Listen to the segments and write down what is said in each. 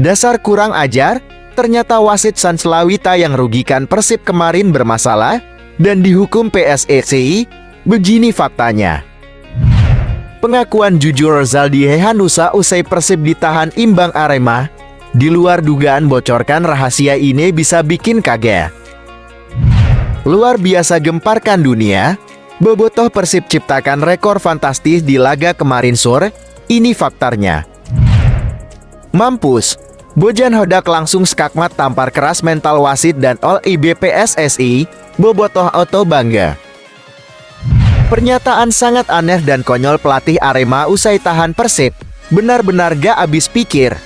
Dasar kurang ajar, ternyata wasit Sans Lawita yang rugikan Persib kemarin bermasalah dan dihukum PSSI. Begini faktanya. Pengakuan jujur Rezaldi Hehanussa usai Persib ditahan imbang Arema. Di luar dugaan bocorkan rahasia ini bisa bikin kaget. Luar biasa gemparkan dunia. Bobotoh Persib ciptakan rekor fantastis di laga kemarin sore. Ini faktanya. Mampus. Bojan Hodak langsung skakmat tampar keras mental wasit dan All IB PSSI. Bobotoh auto bangga. Pernyataan sangat aneh dan konyol pelatih Arema usai tahan Persib. Benar-benar gak habis pikir.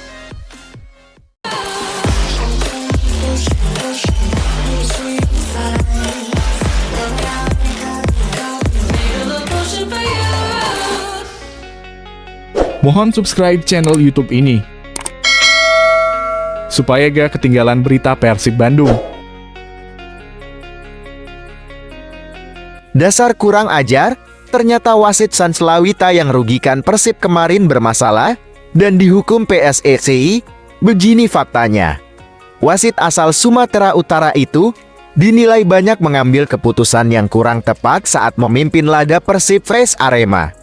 Mohon subscribe channel YouTube ini supaya gak ketinggalan berita Persib Bandung. Dasar kurang ajar, ternyata wasit Sans Lawita yang rugikan Persib kemarin bermasalah dan dihukum PSSI. Begini faktanya. Wasit asal Sumatera Utara itu dinilai banyak mengambil keputusan yang kurang tepat saat memimpin laga Persib vs Arema.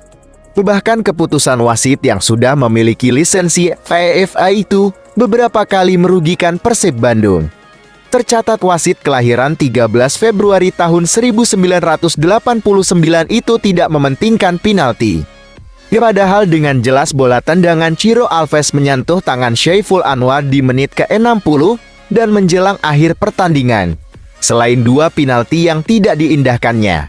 Bahkan keputusan wasit yang sudah memiliki lisensi FIFA itu beberapa kali merugikan Persib Bandung. Tercatat wasit kelahiran 13 Februari tahun 1989 itu tidak mementingkan penalti. Padahal dengan jelas bola tendangan Ciro Alves menyentuh tangan Syaiful Anwar di menit ke-60 dan menjelang akhir pertandingan. Selain dua penalti yang tidak diindahkannya,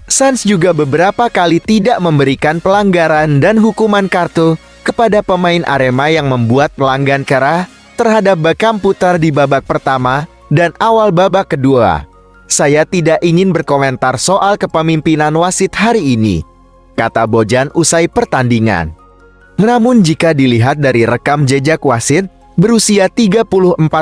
Sans juga beberapa kali tidak memberikan pelanggaran dan hukuman kartu kepada pemain Arema yang membuat pelanggan kera terhadap Bakam Putar di babak pertama dan awal babak kedua. Saya tidak ingin berkomentar soal kepemimpinan wasit hari ini, kata Bojan usai pertandingan. Namun jika dilihat dari rekam jejak wasit berusia 34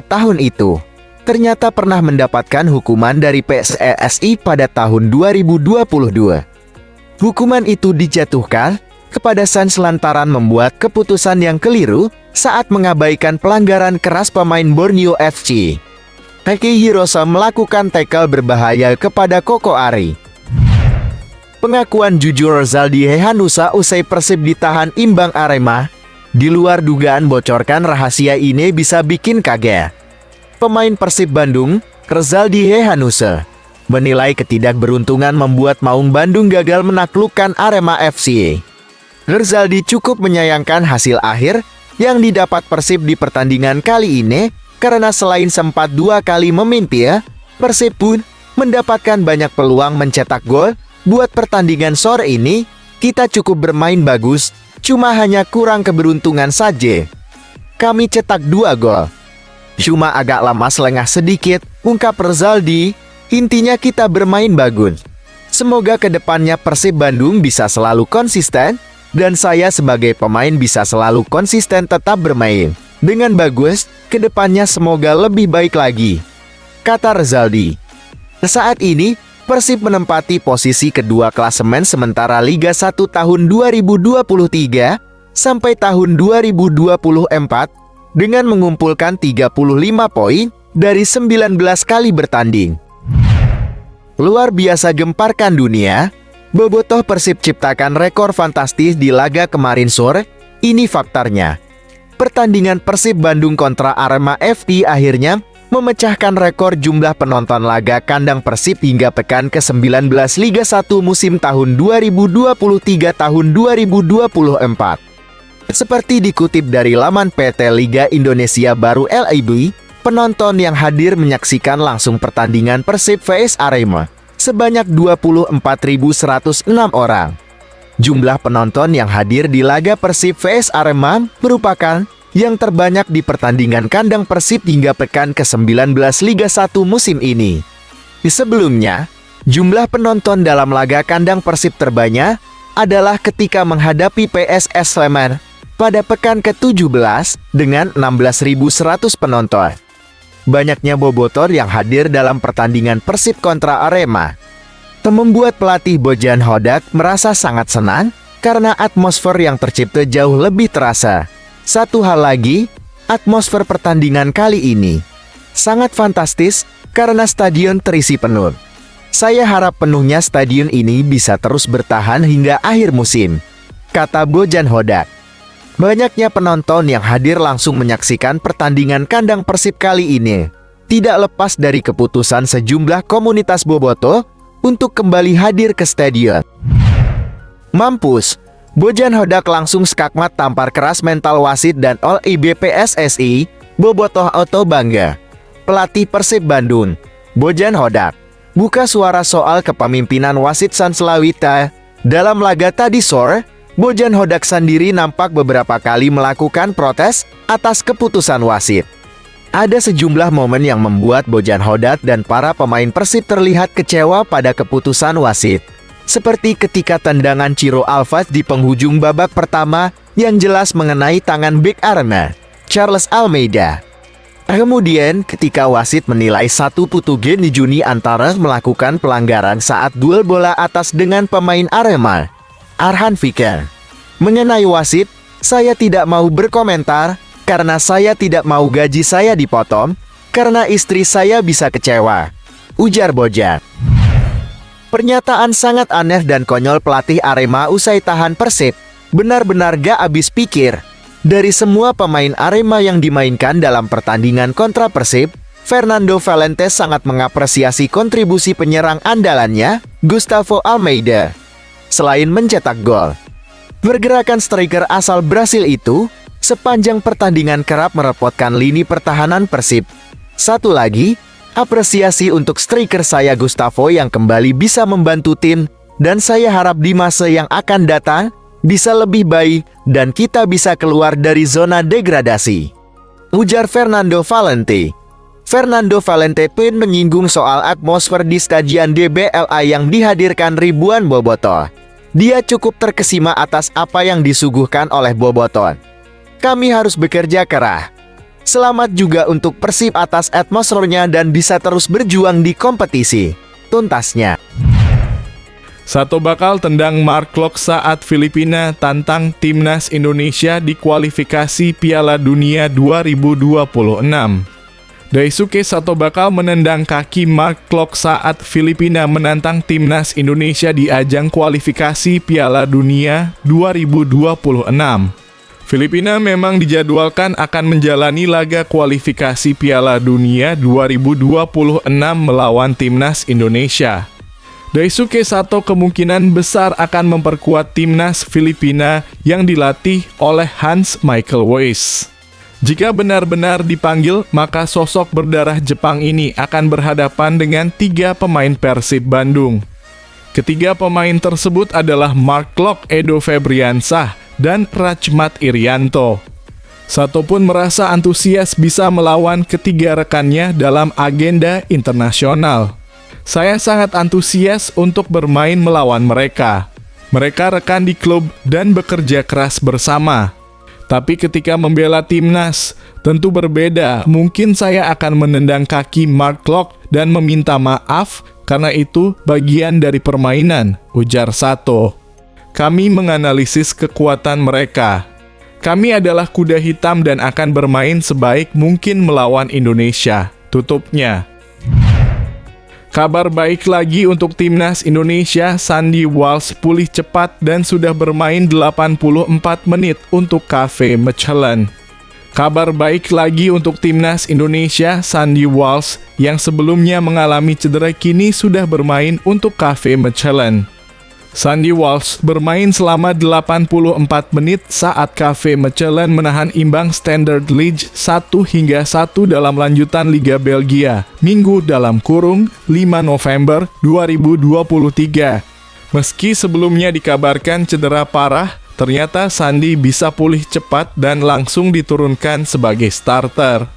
tahun itu, ternyata pernah mendapatkan hukuman dari PSSI pada tahun 2022. Hukuman itu dijatuhkan kepada Sans lantaran membuat keputusan yang keliru saat mengabaikan pelanggaran keras pemain Borneo FC. Heki Hirosa melakukan tackle berbahaya kepada Koko Ari. Pengakuan jujur Rezaldi Hehanussa usai Persib ditahan imbang Arema. Di luar dugaan bocorkan rahasia ini bisa bikin kaget. Pemain Persib Bandung, Rezaldi Hehanussa, menilai ketidakberuntungan membuat Maung Bandung gagal menaklukkan Arema FC. Rezaldi cukup menyayangkan hasil akhir yang didapat Persib di pertandingan kali ini, karena selain sempat dua kali memimpin, Persib pun mendapatkan banyak peluang mencetak gol. Buat pertandingan sore ini, kita cukup bermain bagus, cuma hanya kurang keberuntungan saja. Kami cetak 2 gol. Cuma agak lemas lengah sedikit, ungkap Rezaldi. Intinya kita bermain bagus. Semoga kedepannya Persib Bandung bisa selalu konsisten, dan saya sebagai pemain bisa selalu konsisten tetap bermain dengan bagus. Kedepannya semoga lebih baik lagi, kata Rezaldi. Saat ini, Persib menempati posisi kedua klasemen sementara Liga 1 tahun 2023 sampai tahun 2024 dengan mengumpulkan 35 poin dari 19 kali bertanding. Luar biasa gemparkan dunia. Bobotoh Persib ciptakan rekor fantastis di laga kemarin sore. Ini faktanya. Pertandingan Persib Bandung kontra Arema FC akhirnya memecahkan rekor jumlah penonton laga kandang Persib hingga pekan ke-19 Liga 1 musim tahun 2023 tahun 2024. Seperti dikutip dari laman PT Liga Indonesia Baru LIB, penonton yang hadir menyaksikan langsung pertandingan Persib vs Arema sebanyak 24.106 orang. Jumlah penonton yang hadir di laga Persib vs Arema merupakan yang terbanyak di pertandingan kandang Persib hingga pekan ke-19 Liga 1 musim ini. Sebelumnya, jumlah penonton dalam laga kandang Persib terbanyak adalah ketika menghadapi PSS Sleman pada pekan ke-17 dengan 16.100 penonton. Banyaknya bobotoh yang hadir dalam pertandingan Persib kontra Arema membuat pelatih Bojan Hodak merasa sangat senang karena atmosfer yang tercipta jauh lebih terasa. Satu hal lagi, Atmosfer pertandingan kali ini sangat fantastis karena stadion terisi penuh. Saya harap penuhnya stadion ini bisa terus bertahan hingga akhir musim, kata Bojan Hodak. Banyaknya penonton yang hadir langsung menyaksikan pertandingan kandang Persib kali ini tidak lepas dari keputusan sejumlah komunitas bobotoh untuk kembali hadir ke stadion. Mampus, Bojan Hodak langsung skakmat tampar keras mental wasit dan All IBPSSI, bobotoh auto bangga. Pelatih Persib Bandung, Bojan Hodak, buka suara soal kepemimpinan wasit Sans Lawita. Dalam laga tadi sore, Bojan Hodak sendiri nampak beberapa kali melakukan protes atas keputusan wasit. Ada sejumlah momen yang membuat Bojan Hodak dan para pemain Persib terlihat kecewa pada keputusan wasit. Seperti ketika tendangan Ciro Alves di penghujung babak pertama yang jelas mengenai tangan bek Arema, Charles Almeida. Kemudian ketika wasit menilai satu Putuge di Juni Antara melakukan pelanggaran saat duel bola atas dengan pemain Arema, Arhan Fikir. Mengenai wasit, saya tidak mau berkomentar karena saya tidak mau gaji saya dipotong, karena istri saya bisa kecewa, ujar Bojan. Pernyataan sangat aneh dan konyol pelatih Arema usai tahan Persib, benar-benar gak habis pikir. Dari semua pemain Arema yang dimainkan dalam pertandingan kontra Persib, Fernando Valente sangat mengapresiasi kontribusi penyerang andalannya, Gustavo Almeida. Selain mencetak gol, pergerakan striker asal Brasil itu sepanjang pertandingan kerap merepotkan lini pertahanan Persib. Satu lagi, apresiasi untuk striker saya Gustavo yang kembali bisa membantu tim, dan saya harap di masa yang akan datang bisa lebih baik dan kita bisa keluar dari zona degradasi, ujar Fernando Valente. Fernando Valente pun menyinggung soal atmosfer di stadion DBLA yang dihadirkan ribuan bobotoh. Dia cukup terkesima atas apa yang disuguhkan oleh bobotoh. Kami harus bekerja keras. Selamat juga untuk Persib atas atmosfernya dan bisa terus berjuang di kompetisi, tuntasnya. Satu bakal tendang Mark Klok saat Filipina tantang timnas Indonesia di kualifikasi Piala Dunia 2026. Daisuke Sato bakal menendang kaki Mark Klok saat Filipina menantang timnas Indonesia di ajang kualifikasi Piala Dunia 2026. Filipina memang dijadwalkan akan menjalani laga kualifikasi Piala Dunia 2026 melawan timnas Indonesia. Daisuke Sato kemungkinan besar akan memperkuat timnas Filipina yang dilatih oleh Hans Michael Weiss. Jika benar-benar dipanggil, maka sosok berdarah Jepang ini akan berhadapan dengan 3 pemain Persib Bandung. Ketiga pemain tersebut adalah Mark Klok, Edo Febriansah, dan Rachmat Irianto. Sato pun merasa antusias bisa melawan ketiga rekannya dalam agenda internasional. Saya sangat antusias untuk bermain melawan mereka. Mereka rekan di klub dan bekerja keras bersama. Tapi ketika membela timnas, tentu berbeda. Mungkin saya akan menendang kaki Mark Klok dan meminta maaf karena itu bagian dari permainan, ujar Sato. Kami menganalisis kekuatan mereka. Kami adalah kuda hitam dan akan bermain sebaik mungkin melawan Indonesia, tutupnya. Kabar baik lagi untuk timnas Indonesia, Sandy Walsh pulih cepat dan sudah bermain 84 menit untuk KV Mechelen. Kabar baik lagi untuk timnas Indonesia, Sandy Walsh yang sebelumnya mengalami cedera kini sudah bermain untuk KV Mechelen. Sandy Walsh bermain selama 84 menit saat KV Mechelen menahan imbang Standard Liège 1-1 dalam lanjutan Liga Belgia, Minggu (5 November 2023. Meski sebelumnya dikabarkan cedera parah, ternyata Sandy bisa pulih cepat dan langsung diturunkan sebagai starter.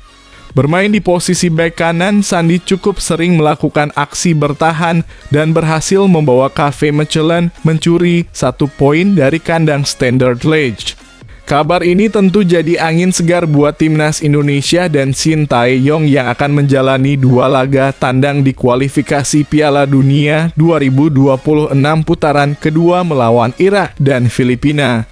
Bermain di posisi bek kanan, Sandy cukup sering melakukan aksi bertahan dan berhasil membawa KV Mechelen mencuri 1 poin dari kandang Standard Liège. Kabar ini tentu jadi angin segar buat timnas Indonesia dan Shin Tae-yong yang akan menjalani 2 laga tandang di kualifikasi Piala Dunia 2026 putaran kedua melawan Irak dan Filipina.